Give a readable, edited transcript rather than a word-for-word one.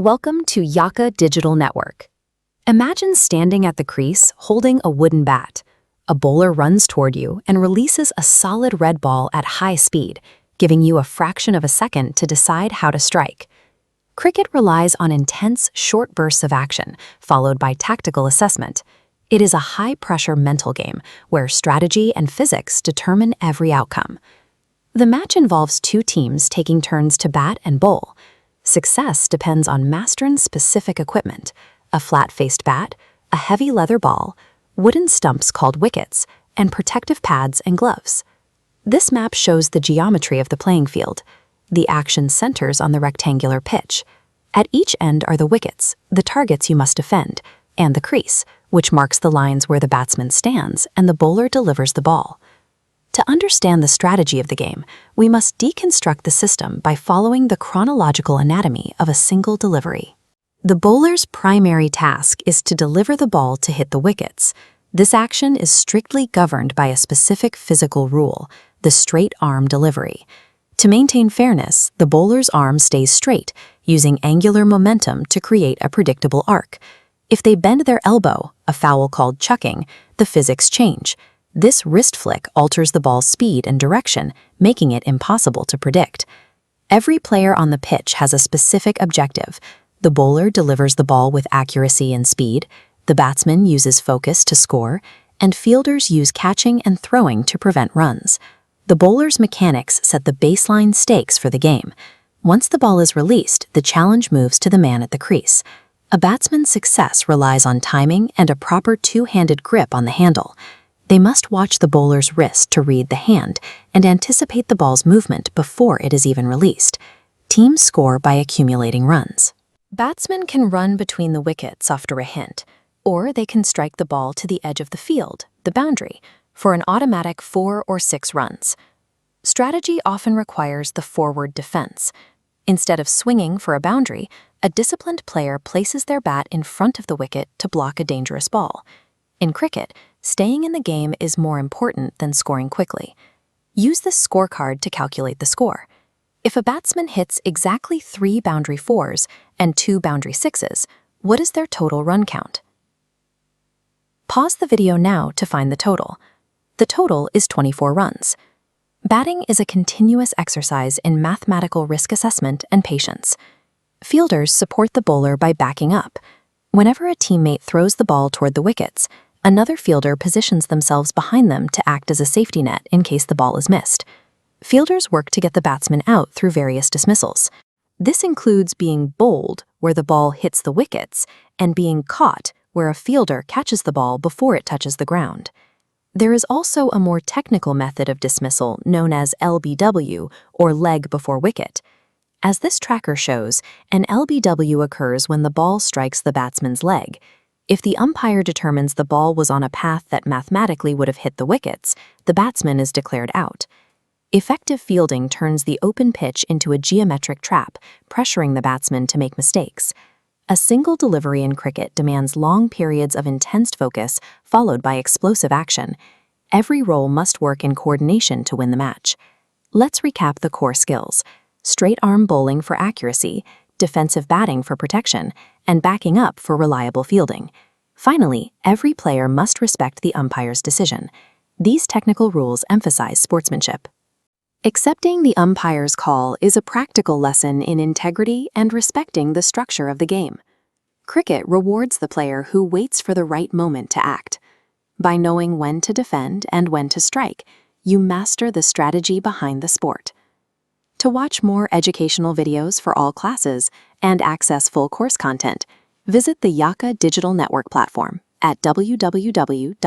Welcome to Yaka Digital Network. Imagine standing at the crease holding a wooden bat. A bowler runs toward you and releases a solid red ball at high speed, giving you a fraction of a second to decide how to strike. Cricket relies on intense, short bursts of action, followed by tactical assessment. It is a high-pressure mental game where strategy and physics determine every outcome. The match involves two teams taking turns to bat and bowl. Success depends on mastering specific equipment: a flat-faced bat, a heavy leather ball, wooden stumps called wickets, and protective pads and gloves. This map shows the geometry of the playing field. The action centers on the rectangular pitch. At each end are the wickets, the targets you must defend, and the crease, which marks the lines where the batsman stands and the bowler delivers the ball. To understand the strategy of the game, we must deconstruct the system by following the chronological anatomy of a single delivery. The bowler's primary task is to deliver the ball to hit the wickets. This action is strictly governed by a specific physical rule, the straight arm delivery. To maintain fairness, the bowler's arm stays straight, using angular momentum to create a predictable arc. If they bend their elbow, a foul called chucking, the physics change. This wrist flick alters the ball's speed and direction, making it impossible to predict. Every player on the pitch has a specific objective. The bowler delivers the ball with accuracy and speed, the batsman uses focus to score, and fielders use catching and throwing to prevent runs. The bowler's mechanics set the baseline stakes for the game. Once the ball is released, the challenge moves to the man at the crease. A batsman's success relies on timing and a proper two-handed grip on the handle. They must watch the bowler's wrist to read the hand and anticipate the ball's movement before it is even released. Teams score by accumulating runs. Batsmen can run between the wickets after a hint, or they can strike the ball to the edge of the field, the boundary, for an automatic 4 or 6 runs. Strategy often requires the forward defense. Instead of swinging for a boundary, a disciplined player places their bat in front of the wicket to block a dangerous ball. In cricket, staying in the game is more important than scoring quickly. Use this scorecard to calculate the score. If a batsman hits exactly 3 boundary 4s and 2 boundary 6s, what is their total run count? Pause the video now to find the total. The total is 24 runs. Batting is a continuous exercise in mathematical risk assessment and patience. Fielders support the bowler by backing up. Whenever a teammate throws the ball toward the wickets, another fielder positions themselves behind them to act as a safety net in case the ball is missed. Fielders work to get the batsman out through various dismissals. This includes being bowled, where the ball hits the wickets, and being caught, where a fielder catches the ball before it touches the ground. There is also a more technical method of dismissal known as LBW, or leg before wicket. As this tracker shows, an LBW occurs when the ball strikes the batsman's leg. If the umpire determines the ball was on a path that mathematically would have hit the wickets, the batsman is declared out. Effective fielding turns the open pitch into a geometric trap, pressuring the batsman to make mistakes. A single delivery in cricket demands long periods of intense focus, followed by explosive action. Every role must work in coordination to win the match. Let's recap the core skills: straight arm bowling for accuracy, defensive batting for protection, and backing up for reliable fielding. Finally, every player must respect the umpire's decision. These technical rules emphasize sportsmanship. Accepting the umpire's call is a practical lesson in integrity and respecting the structure of the game. Cricket rewards the player who waits for the right moment to act. By knowing when to defend and when to strike, you master the strategy behind the sport. To watch more educational videos for all classes and access full course content, visit the Yaka Digital Network platform at www.yaka.cc.